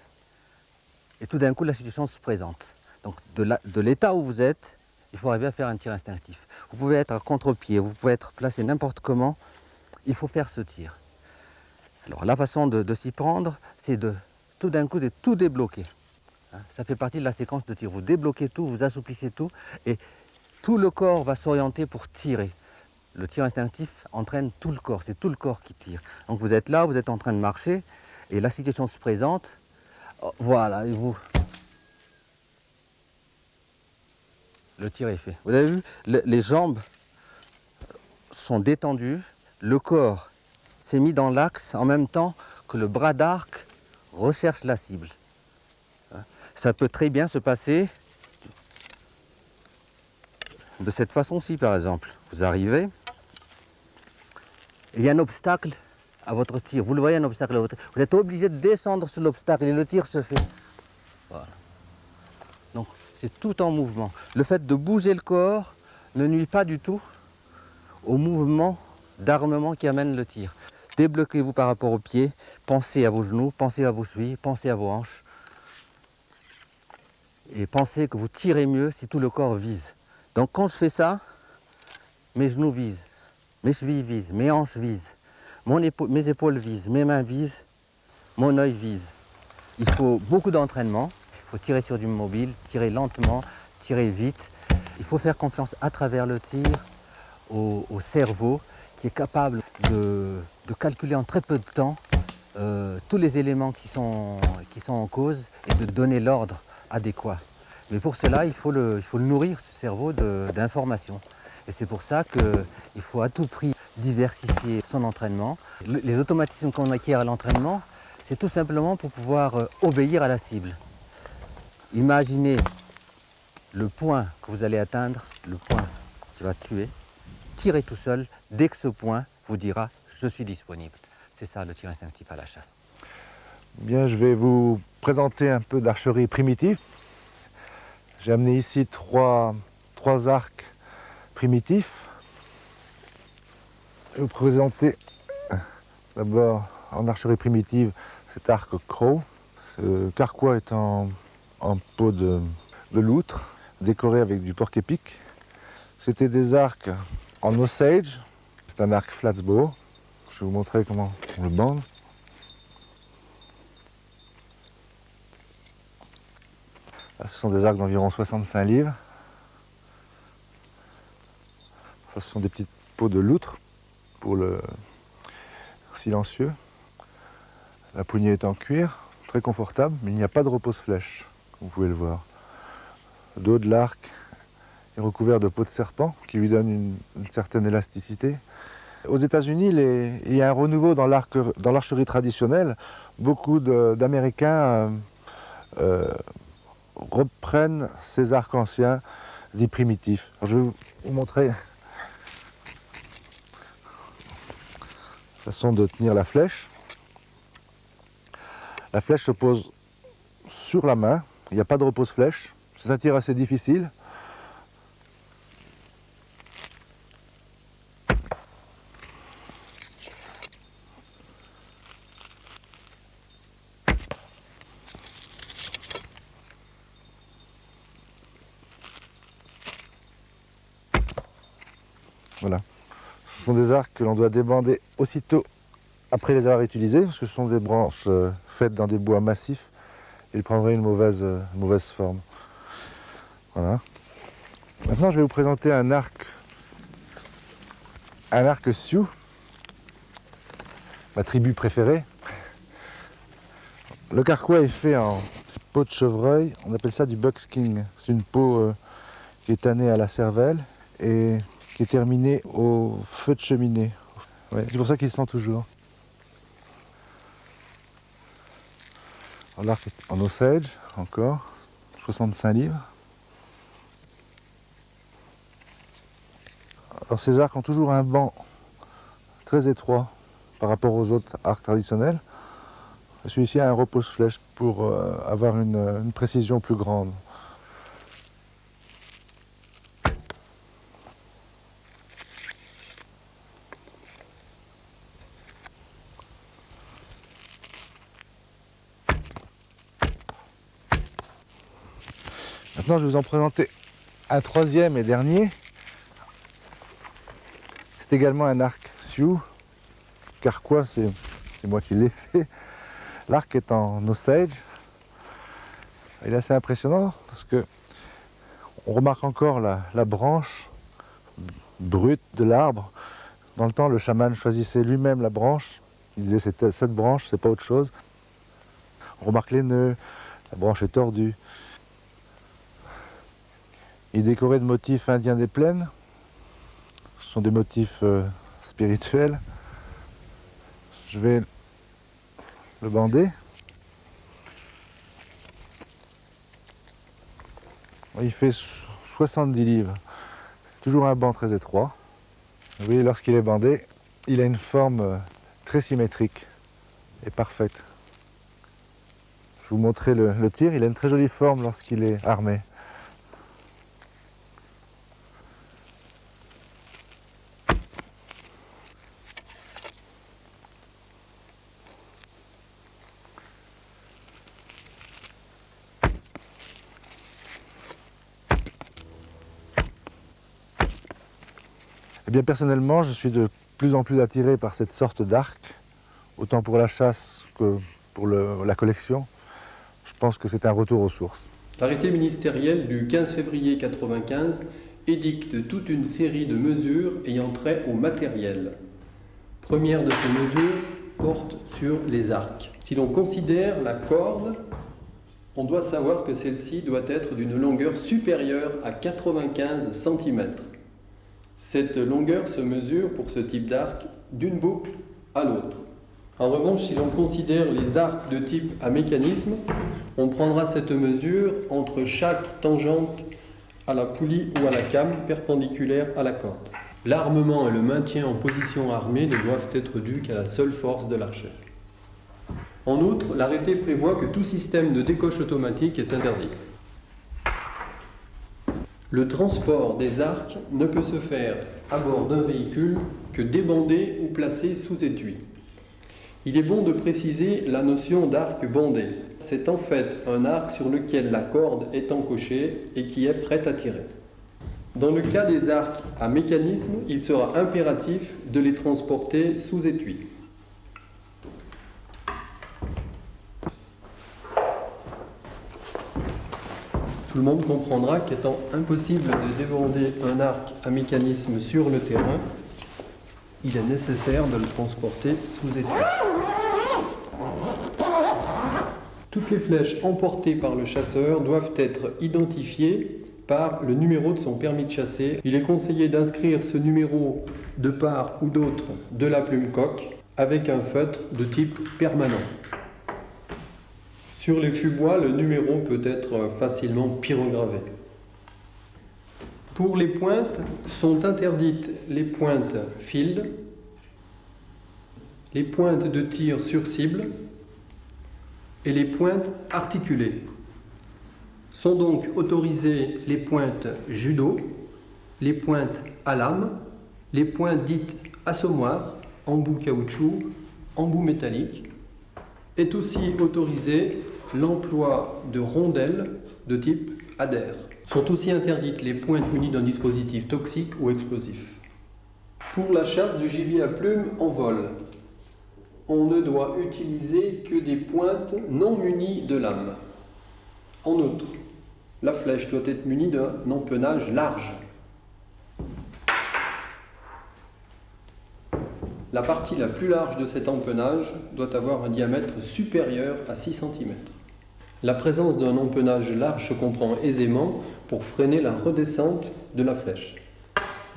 et tout d'un coup, la situation se présente. Donc, de l'état où vous êtes, il faut arriver à faire un tir instinctif. Vous pouvez être à contre-pied, vous pouvez être placé n'importe comment, il faut faire ce tir. Alors, la façon de s'y prendre, c'est tout d'un coup de tout débloquer. Ça fait partie de la séquence de tir. Vous débloquez tout, vous assouplissez tout et tout le corps va s'orienter pour tirer. Le tir instinctif entraîne tout le corps, c'est tout le corps qui tire. Donc vous êtes là, vous êtes en train de marcher et la situation se présente. Voilà, et le tir est fait. Vous avez vu, les jambes sont détendues, le corps s'est mis dans l'axe en même temps que le bras d'arc recherche la cible. Ça peut très bien se passer de cette façon-ci, par exemple. Vous arrivez, il y a un obstacle à votre tir. Vous le voyez, un obstacle à votre tir. Vous êtes obligé de descendre sur l'obstacle et le tir se fait. Voilà. Donc, c'est tout en mouvement. Le fait de bouger le corps ne nuit pas du tout au mouvement d'armement qui amène le tir. Débloquez-vous par rapport aux pieds, pensez à vos genoux, pensez à vos chevilles, pensez à vos hanches. Et pensez que vous tirez mieux si tout le corps vise. Donc quand je fais ça, mes genoux visent, mes chevilles visent, mes hanches visent, mes épaules visent, mes mains visent, mon œil vise. Il faut beaucoup d'entraînement, il faut tirer sur du mobile, tirer lentement, tirer vite. Il faut faire confiance à travers le tir au cerveau qui est capable de calculer en très peu de temps tous les éléments qui sont en cause et de donner l'ordre adéquat. Mais pour cela, il faut le nourrir, ce cerveau, d'informations. Et c'est pour ça qu'il faut à tout prix diversifier son entraînement. Les automatismes qu'on acquiert à l'entraînement, c'est tout simplement pour pouvoir obéir à la cible. Imaginez le point que vous allez atteindre, le point qui va tuer, tirez tout seul dès que ce point vous dira « je suis disponible ». C'est ça le tir instinctif à la chasse. Bien, je vais vous présenter un peu d'archerie primitive. J'ai amené ici trois arcs primitifs. Je vais vous présenter d'abord en archerie primitive cet arc crow. Ce carquois est en peau de loutre, décoré avec du porc-épic. C'était des arcs en Osage. C'est un arc flatbow. Je vais vous montrer comment on le bande. Là, ce sont des arcs d'environ 65 livres. Ça, ce sont des petites peaux de loutre pour le silencieux. La poignée est en cuir, très confortable, mais il n'y a pas de repose-flèche, comme vous pouvez le voir. Le dos de l'arc est recouvert de peau de serpent qui lui donne une certaine élasticité. Aux États-Unis, il y a un renouveau dans l'archerie traditionnelle. Beaucoup d'Américains reprennent ces arcs anciens dits primitifs. Alors, je vais vous montrer la façon de tenir la flèche. La flèche se pose sur la main, il n'y a pas de repose-flèche. C'est un tir assez difficile. Voilà. Ce sont des arcs que l'on doit débander aussitôt après les avoir utilisés, parce que ce sont des branches faites dans des bois massifs. Ils prendraient une mauvaise forme. Voilà. Maintenant, je vais vous présenter un arc Sioux, ma tribu préférée. Le carquois est fait en peau de chevreuil, on appelle ça du buckskin. C'est une peau qui est tannée à la cervelle et qui est terminée au feu de cheminée. Ouais, c'est pour ça qu'il sent toujours. L'arc est en Osage, encore, 65 livres. Alors ces arcs ont toujours un banc très étroit par rapport aux autres arcs traditionnels. Celui-ci a un repose-flèche pour avoir une précision plus grande. Maintenant, je vais vous en présenter un troisième et dernier. C'est également un arc Sioux. Carquois, c'est moi qui l'ai fait. L'arc est en Osage. Il est assez impressionnant parce que on remarque encore la branche brute de l'arbre. Dans le temps, le chaman choisissait lui-même la branche. Il disait c'était cette branche, c'est pas autre chose. On remarque les nœuds, la branche est tordue. Il est décoré de motifs indiens des plaines. Ce sont des motifs spirituels. Je vais le bander. Il fait 70 livres. Toujours un banc très étroit. Vous voyez, lorsqu'il est bandé, il a une forme très symétrique et parfaite. Je vais vous montrer le tir. Il a une très jolie forme lorsqu'il est armé. Eh bien, personnellement, je suis de plus en plus attiré par cette sorte d'arc, autant pour la chasse que pour la collection. Je pense que c'est un retour aux sources. L'arrêté ministériel du 15 février 1995 édicte toute une série de mesures ayant trait au matériel. Première de ces mesures porte sur les arcs. Si l'on considère la corde, on doit savoir que celle-ci doit être d'une longueur supérieure à 95 cm. Cette longueur se mesure pour ce type d'arc d'une boucle à l'autre. En revanche, si l'on considère les arcs de type à mécanisme, on prendra cette mesure entre chaque tangente à la poulie ou à la came perpendiculaire à la corde. L'armement et le maintien en position armée ne doivent être dus qu'à la seule force de l'archet. En outre, l'arrêté prévoit que tout système de décoche automatique est interdit. Le transport des arcs ne peut se faire à bord d'un véhicule que débandé ou placé sous étui. Il est bon de préciser la notion d'arc bandé. C'est en fait un arc sur lequel la corde est encochée et qui est prête à tirer. Dans le cas des arcs à mécanisme, il sera impératif de les transporter sous étui. Tout le monde comprendra qu'étant impossible de débander un arc à mécanisme sur le terrain, il est nécessaire de le transporter sous étui. Toutes les flèches emportées par le chasseur doivent être identifiées par le numéro de son permis de chasser. Il est conseillé d'inscrire ce numéro de part ou d'autre de la plume coque avec un feutre de type permanent. Sur les fûts bois, le numéro peut être facilement pyrogravé. Pour les pointes, sont interdites les pointes field, les pointes de tir sur cible et les pointes articulées. Sont donc autorisées les pointes judo, les pointes à lame, les pointes dites assommoir, embout caoutchouc, embout métallique. Est aussi autorisé l'emploi de rondelles de type adhère. Sont aussi interdites les pointes munies d'un dispositif toxique ou explosif. Pour la chasse du gibier à plumes en vol, on ne doit utiliser que des pointes non munies de lame. En outre, la flèche doit être munie d'un empennage large. La partie la plus large de cet empennage doit avoir un diamètre supérieur à 6 cm. La présence d'un empennage large se comprend aisément pour freiner la redescente de la flèche.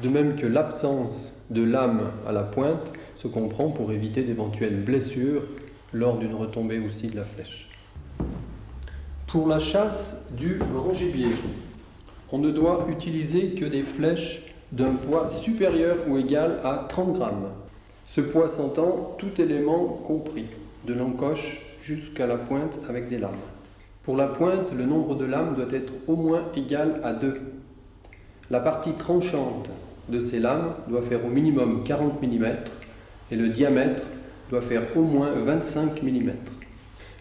De même que l'absence de lame à la pointe se comprend pour éviter d'éventuelles blessures lors d'une retombée aussi de la flèche. Pour la chasse du grand gibier, on ne doit utiliser que des flèches d'un poids supérieur ou égal à 30 grammes. Ce poids s'entend tout élément compris, de l'encoche jusqu'à la pointe avec des lames. Pour la pointe, le nombre de lames doit être au moins égal à 2. La partie tranchante de ces lames doit faire au minimum 40 mm et le diamètre doit faire au moins 25 mm.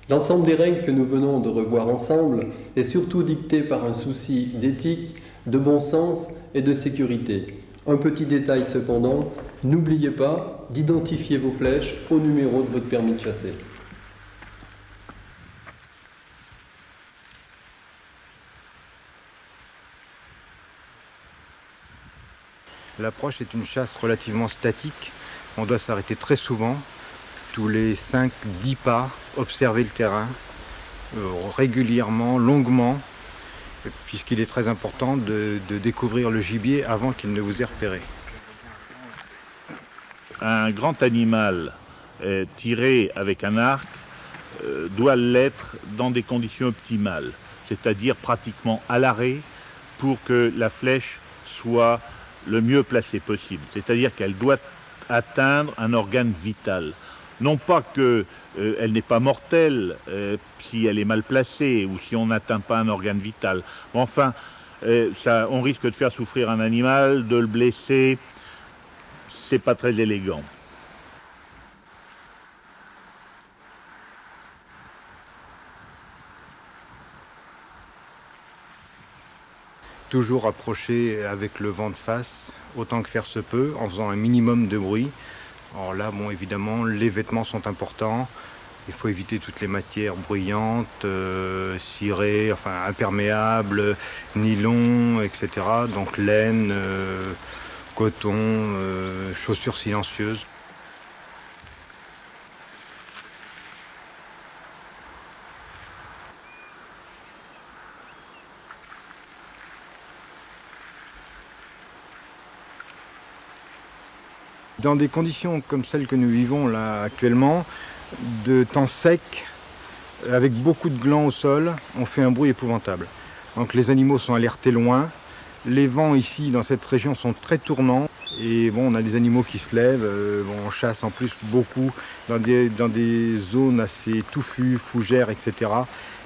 L'ensemble des règles que nous venons de revoir ensemble est surtout dicté par un souci d'éthique, de bon sens et de sécurité. Un petit détail cependant, n'oubliez pas d'identifier vos flèches au numéro de votre permis de chasser. L'approche est une chasse relativement statique. On doit s'arrêter très souvent, tous les 5-10 pas, observer le terrain régulièrement, longuement, puisqu'il est très important de découvrir le gibier avant qu'il ne vous ait repéré. Un grand animal tiré avec un arc doit l'être dans des conditions optimales, c'est-à-dire pratiquement à l'arrêt pour que la flèche soit le mieux placée possible. C'est-à-dire qu'elle doit atteindre un organe vital. Non pas qu'elle n'est pas mortelle si elle est mal placée ou si on n'atteint pas un organe vital. Enfin, on risque de faire souffrir un animal, de le blesser. C'est pas très élégant. Toujours approcher avec le vent de face, autant que faire se peut, en faisant un minimum de bruit. Alors là, bon, évidemment, les vêtements sont importants. Il faut éviter toutes les matières bruyantes, cirées, enfin imperméables, nylon, etc. Donc laine, coton, chaussures silencieuses. Dans des conditions comme celles que nous vivons là actuellement, de temps sec, avec beaucoup de glands au sol, on fait un bruit épouvantable. Donc les animaux sont alertés loin. Les vents ici dans cette région sont très tournants. Et bon, on a des animaux qui se lèvent. On chasse en plus beaucoup dans des zones assez touffues, fougères, etc.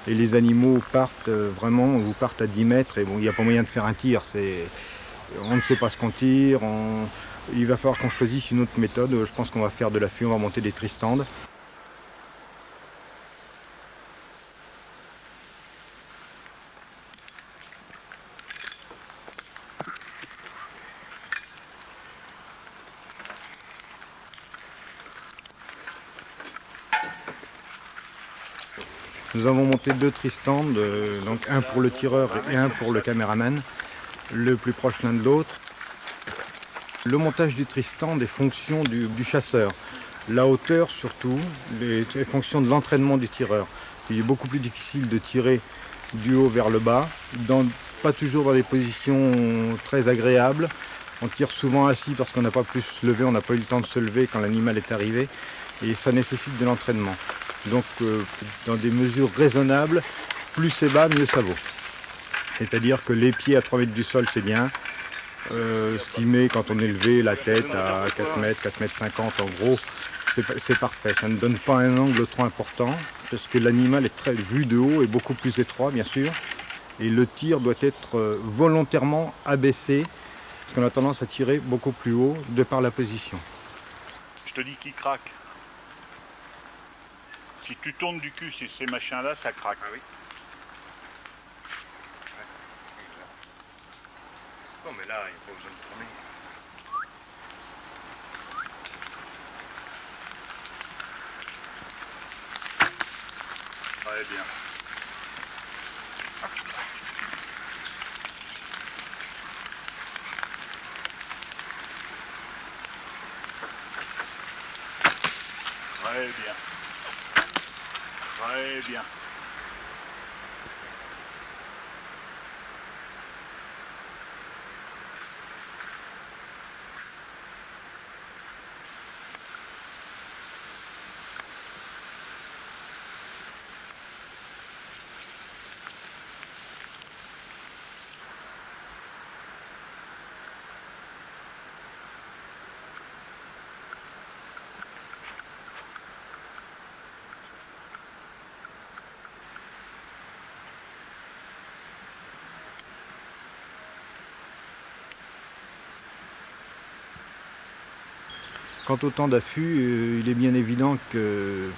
Et les animaux partent vraiment, vous partent à 10 mètres et bon, il n'y a pas moyen de faire un tir. On ne sait pas ce qu'on tire. Il va falloir qu'on choisisse une autre méthode. Je pense qu'on va faire de l'affût, on va monter des tristandes. Nous avons monté 2 tristandes, donc un pour le tireur et un pour le caméraman, le plus proche l'un de l'autre. Le montage du tristand est fonction du chasseur. La hauteur surtout est fonction de l'entraînement du tireur. Il est beaucoup plus difficile de tirer du haut vers le bas. Dans pas toujours dans des positions très agréables. On tire souvent assis parce qu'on n'a pas pu se lever, on n'a pas eu le temps de se lever quand l'animal est arrivé. Et ça nécessite de l'entraînement. Donc dans des mesures raisonnables, plus c'est bas, mieux ça vaut. C'est-à-dire que les pieds à 3 mètres du sol, c'est bien. Ce qui met quand on est levé la tête à 4 mètres, 4 mètres 50 en gros, c'est parfait. Ça ne donne pas un angle trop important parce que l'animal est vu de haut et beaucoup plus étroit bien sûr. Et le tir doit être volontairement abaissé parce qu'on a tendance à tirer beaucoup plus haut de par la position. Je te dis qu'il craque. Si tu tournes du cul sur ces machins-là, ça craque. Ah oui. Non mais là, il n'y a pas besoin de tourner. Très bien. Très bien. Très bien. Quant au temps d'affût, il est bien évident que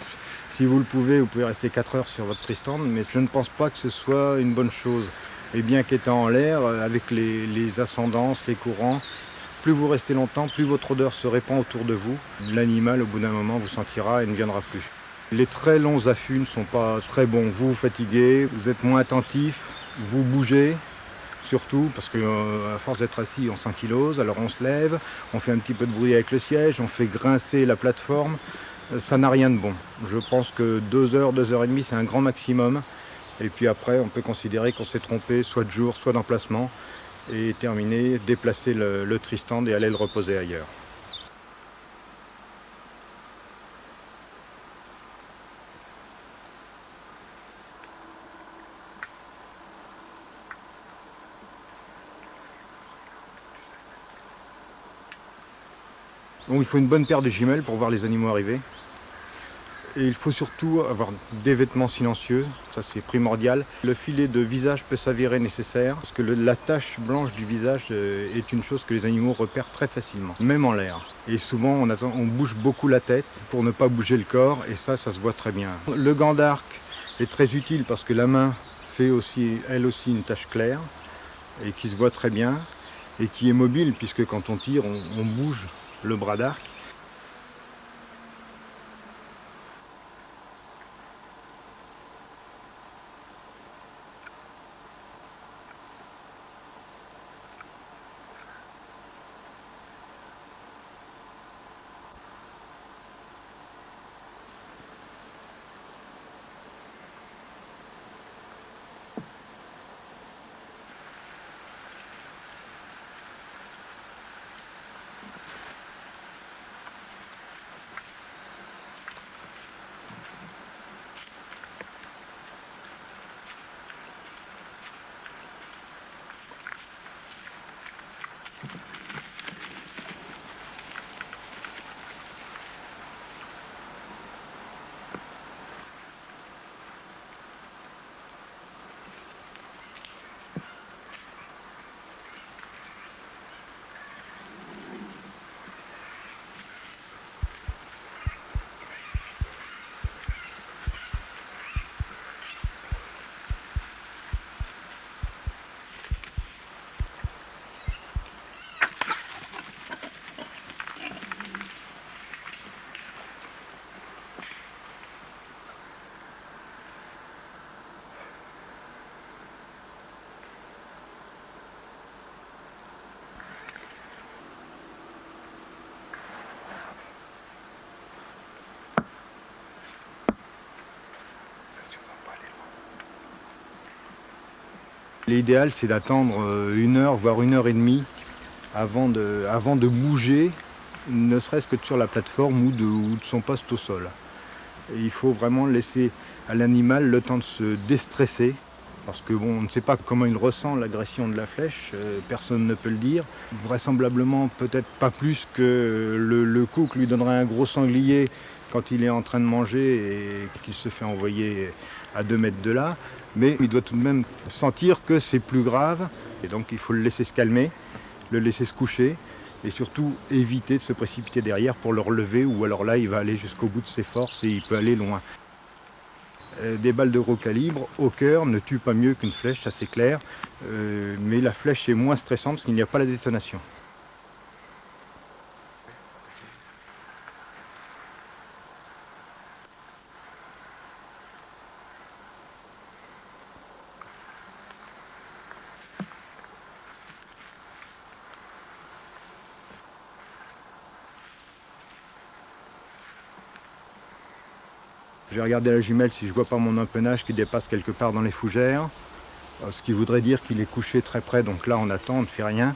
si vous le pouvez, vous pouvez rester 4 heures sur votre Tristan, mais je ne pense pas que ce soit une bonne chose. Et bien qu'étant en l'air, avec les ascendances, les courants, plus vous restez longtemps, plus votre odeur se répand autour de vous. L'animal, au bout d'un moment, vous sentira et ne viendra plus. Les très longs affûts ne sont pas très bons. Vous vous fatiguez, vous êtes moins attentif, vous bougez. Surtout parce qu'à force d'être assis, on s'ankylose, alors on se lève, on fait un petit peu de bruit avec le siège, on fait grincer la plateforme. Ça n'a rien de bon. Je pense que 2 heures, 2 heures et demie, c'est un grand maximum. Et puis après, on peut considérer qu'on s'est trompé, soit de jour, soit d'emplacement, et terminer, déplacer le Tristan et aller le reposer ailleurs. Donc, il faut une bonne paire de jumelles pour voir les animaux arriver. Et il faut surtout avoir des vêtements silencieux, ça c'est primordial. Le filet de visage peut s'avérer nécessaire, parce que la tache blanche du visage est une chose que les animaux repèrent très facilement, même en l'air. Et souvent on bouge beaucoup la tête pour ne pas bouger le corps, et ça se voit très bien. Le gant d'arc est très utile parce que la main fait aussi, elle aussi, une tache claire, et qui se voit très bien, et qui est mobile, puisque quand on tire, on bouge le bras d'arc. L'idéal, c'est d'attendre 1 heure, voire 1 heure et demie avant de bouger, ne serait-ce que sur la plateforme ou de son poste au sol. Et il faut vraiment laisser à l'animal le temps de se déstresser, parce que bon, on ne sait pas comment il ressent l'agression de la flèche, personne ne peut le dire. Vraisemblablement, peut-être pas plus que le coq lui donnerait un gros sanglier quand il est en train de manger et qu'il se fait envoyer à 2 mètres de là. Mais il doit tout de même sentir que c'est plus grave, et donc il faut le laisser se calmer, le laisser se coucher, et surtout éviter de se précipiter derrière pour le relever, ou alors là il va aller jusqu'au bout de ses forces et il peut aller loin. Des balles de gros calibre au cœur ne tuent pas mieux qu'une flèche, ça c'est clair, mais la flèche est moins stressante parce qu'il n'y a pas la détonation. Je vais regarder la jumelle si je ne vois pas mon empennage qui dépasse quelque part dans les fougères. Ce qui voudrait dire qu'il est couché très près, donc là on attend, on ne fait rien.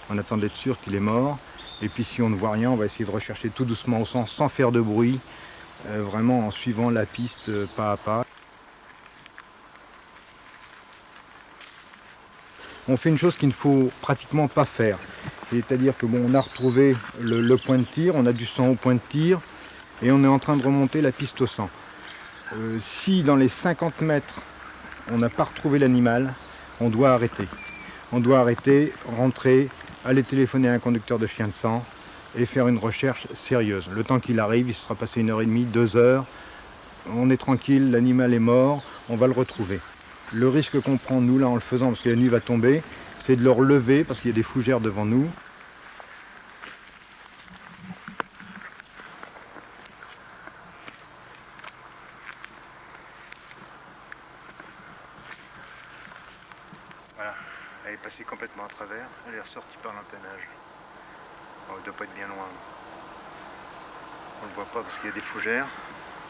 On attend d'être sûr qu'il est mort. Et puis si on ne voit rien, on va essayer de rechercher tout doucement au sang, sans faire de bruit, vraiment en suivant la piste pas à pas. On fait une chose qu'il ne faut pratiquement pas faire. C'est-à-dire que bon, on a retrouvé le point de tir, on a du sang au point de tir, et on est en train de remonter la piste au sang. Si dans les 50 mètres, on n'a pas retrouvé l'animal, on doit arrêter. On doit arrêter, rentrer, aller téléphoner à un conducteur de chien de sang et faire une recherche sérieuse. Le temps qu'il arrive, il sera passé 1 heure et demie, 2 heures. On est tranquille, l'animal est mort, on va le retrouver. Le risque qu'on prend, nous, là, en le faisant, parce que la nuit va tomber, c'est de le relever, parce qu'il y a des fougères devant nous. Voilà, elle est passée complètement à travers, elle est ressortie par l'empennage. Bon, elle ne doit pas être bien loin. On ne le voit pas parce qu'il y a des fougères,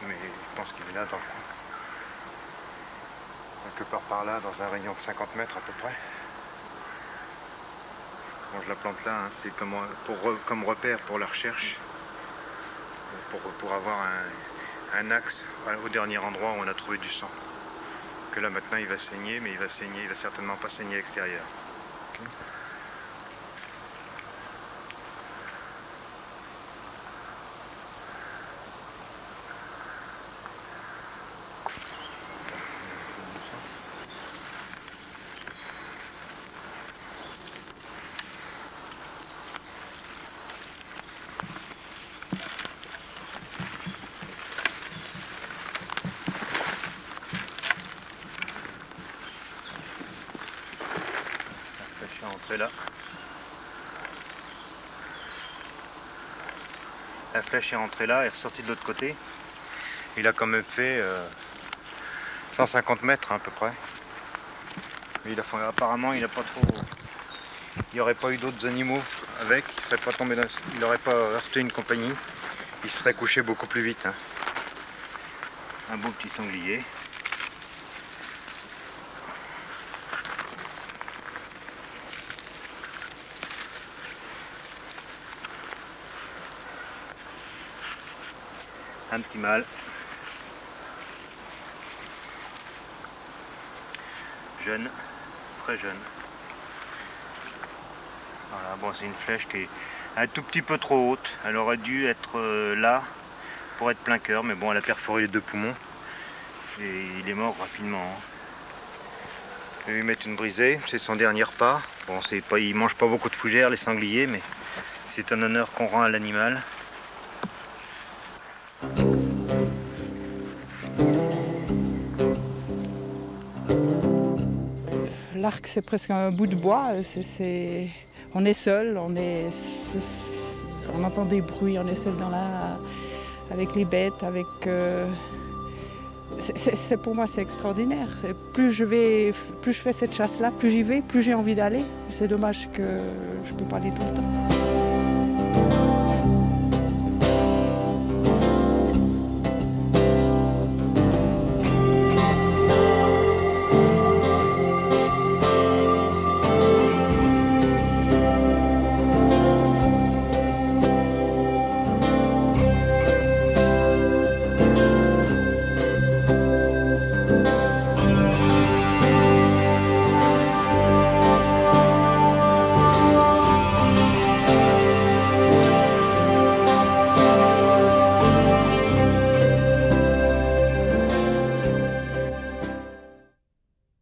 mais je pense qu'il est là dans le coin. Quelque part par là, dans un rayon de 50 mètres à peu près. Bon, je la plante là, hein, c'est comme repère pour la recherche, pour avoir un axe au dernier endroit où on a trouvé du sang. Que là maintenant il va saigner, mais il va certainement pas saigner à l'extérieur. Okay. Là. La flèche est rentrée là et est ressortie de l'autre côté. Il a quand même fait 150 mètres à peu près. Mais apparemment il n'a pas trop. Il n'y aurait pas eu d'autres animaux avec, il serait pas tombé dans... il n'aurait pas heurté une compagnie. Il serait couché beaucoup plus vite. Hein. Un beau petit sanglier. Un petit mâle. Jeune, très jeune. Voilà, bon, c'est une flèche qui est un tout petit peu trop haute. Elle aurait dû être là pour être plein cœur, mais bon, elle a perforé les 2 poumons et il est mort rapidement. Je vais lui mettre une brisée, c'est son dernier repas. Bon, il mange pas beaucoup de fougères, les sangliers, mais c'est un honneur qu'on rend à l'animal. L'arc, c'est presque un bout de bois. On est seul, on entend des bruits, on est seul avec les bêtes, pour moi, c'est extraordinaire. Plus je fais cette chasse-là, plus j'y vais, plus j'ai envie d'aller. C'est dommage que je ne peux pas aller tout le temps.